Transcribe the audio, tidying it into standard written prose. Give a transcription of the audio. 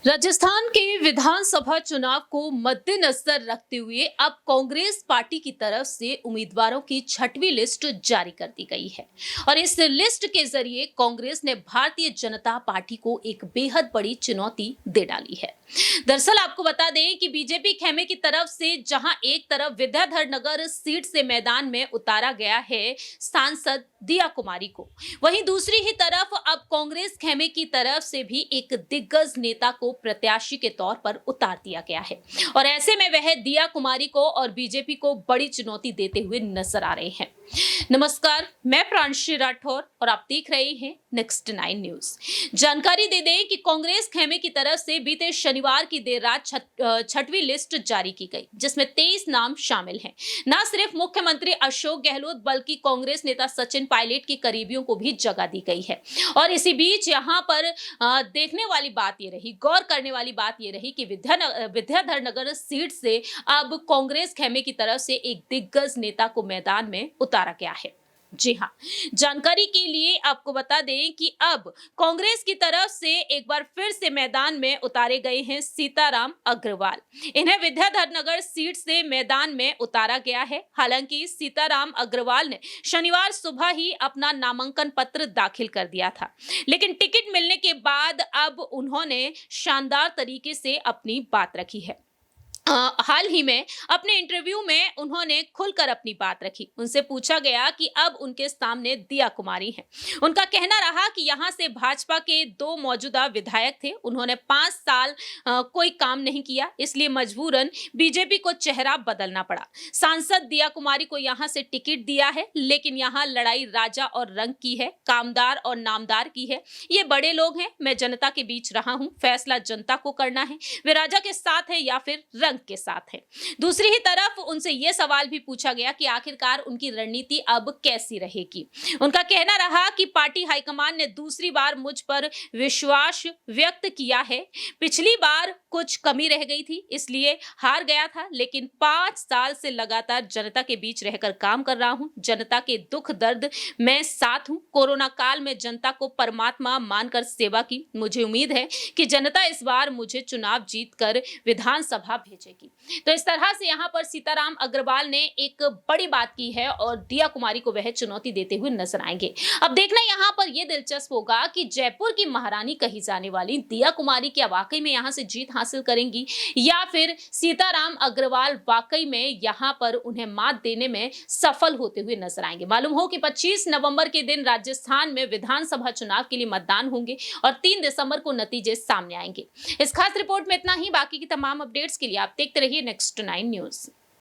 राजस्थान के विधानसभा चुनाव को मद्देनजर रखते हुए अब कांग्रेस पार्टी की तरफ से उम्मीदवारों की छठवीं लिस्ट जारी कर दी गई है और इस लिस्ट के जरिए कांग्रेस ने भारतीय जनता पार्टी को एक बेहद बड़ी चुनौती दे डाली है। दरअसल आपको बता दें कि बीजेपी खेमे की तरफ से जहां एक तरफ विद्याधर नगर सीट से मैदान में उतारा गया है सांसद दिया कुमारी को, वहीं दूसरी ही तरफ अब कांग्रेस खेमे की तरफ से भी एक दिग्गज नेता को प्रत्याशी के तौर पर उतार दिया गया है और ऐसे में वह दिया कुमारी को और बीजेपी को बड़ी चुनौती देते हुए नजर आ रहे हैं। नमस्कार, मैं प्रांशी राठौर और आप देख रहे हैं नेक्स्ट 9 न्यूज। जानकारी दे दें कि कांग्रेस खेमे की तरफ से बीते शनिवार की देर रात छठवीं लिस्ट जारी की गई, जिसमें 23 नाम शामिल हैं। न सिर्फ मुख्यमंत्री अशोक गहलोत बल्कि कांग्रेस नेता सचिन पायलट के करीबियों को भी जगह दी गई है। और इसी बीच यहाँ पर देखने वाली बात ये रही, गौर करने वाली बात ये रही कि विद्याधर नगर सीट से अब कांग्रेस खेमे की तरफ से एक दिग्गज नेता को मैदान में उतारा गया है। जी हाँ, जानकारी के लिए आपको बता दें कि अब कांग्रेस की तरफ से एक बार फिर से मैदान में उतारे गए हैं सीताराम अग्रवाल। इन्हें विद्याधर नगर सीट से मैदान में उतारा गया है। हालांकि सीताराम अग्रवाल ने शनिवार सुबह ही अपना नामांकन पत्र दाखिल कर दिया था, लेकिन टिकट मिलने के बाद अब उन्होंने शानदार तरीके से अपनी बात रखी है। हाल ही में अपने इंटरव्यू में उन्होंने खुलकर अपनी बात रखी। उनसे पूछा गया कि अब उनके सामने दिया कुमारी हैं। उनका कहना रहा कि यहां से भाजपा के 2 मौजूदा विधायक थे, उन्होंने 5 साल कोई काम नहीं किया, इसलिए मजबूरन बीजेपी को चेहरा बदलना पड़ा। सांसद दिया कुमारी को यहां से टिकट दिया है, लेकिन यहां लड़ाई राजा और रंग की है, कामदार और नामदार की है। ये बड़े लोग हैं, मैं जनता के बीच रहा हूं, फैसला जनता को करना है, वे राजा के साथ है या फिर रंग के साथ है। दूसरी ही तरफ उनसे यह सवाल भी पूछा गया कि आखिरकार उनकी रणनीति अब कैसी रहेगी। उनका कहना रहा कि पार्टी हाईकमान ने दूसरी बार मुझ पर विश्वास व्यक्त किया है। पिछली बार कुछ कमी रह गई थी, इसलिए हार गया था, लेकिन 5 साल से लगातार जनता के बीच रहकर काम कर रहा हूं। जनता के दुख दर्द में साथ हूं। कोरोना काल में जनता को परमात्मा मानकर सेवा की। मुझे उम्मीद है कि जनता इस बार मुझे चुनाव जीतकर विधानसभा भेजेगी। तो इस तरह से यहाँ पर सीताराम अग्रवाल ने एक बड़ी बात की है और दिया कुमारी को वह चुनौती देते हुए नजर आएंगे। अब देखना यहाँ पर यह दिलचस्प होगा कि जयपुर की महारानी कही जाने वाली दिया कुमारी क्या वाकई में यहाँ से जीत हासिल करेंगी या फिर सीताराम अग्रवाल वाकई में यहाँ पर उन्हें मात देने में सफल होते हुए नजर आएंगे। मालूम हो कि 25 नवंबर के दिन राजस्थान में विधानसभा चुनाव के लिए मतदान होंगे और 3 दिसंबर को नतीजे सामने आएंगे। इस खास रिपोर्ट में इतना ही। बाकी की तमाम अपडेट्स के लिए आप देखते रहिए नेक्स्ट 9 न्यूज।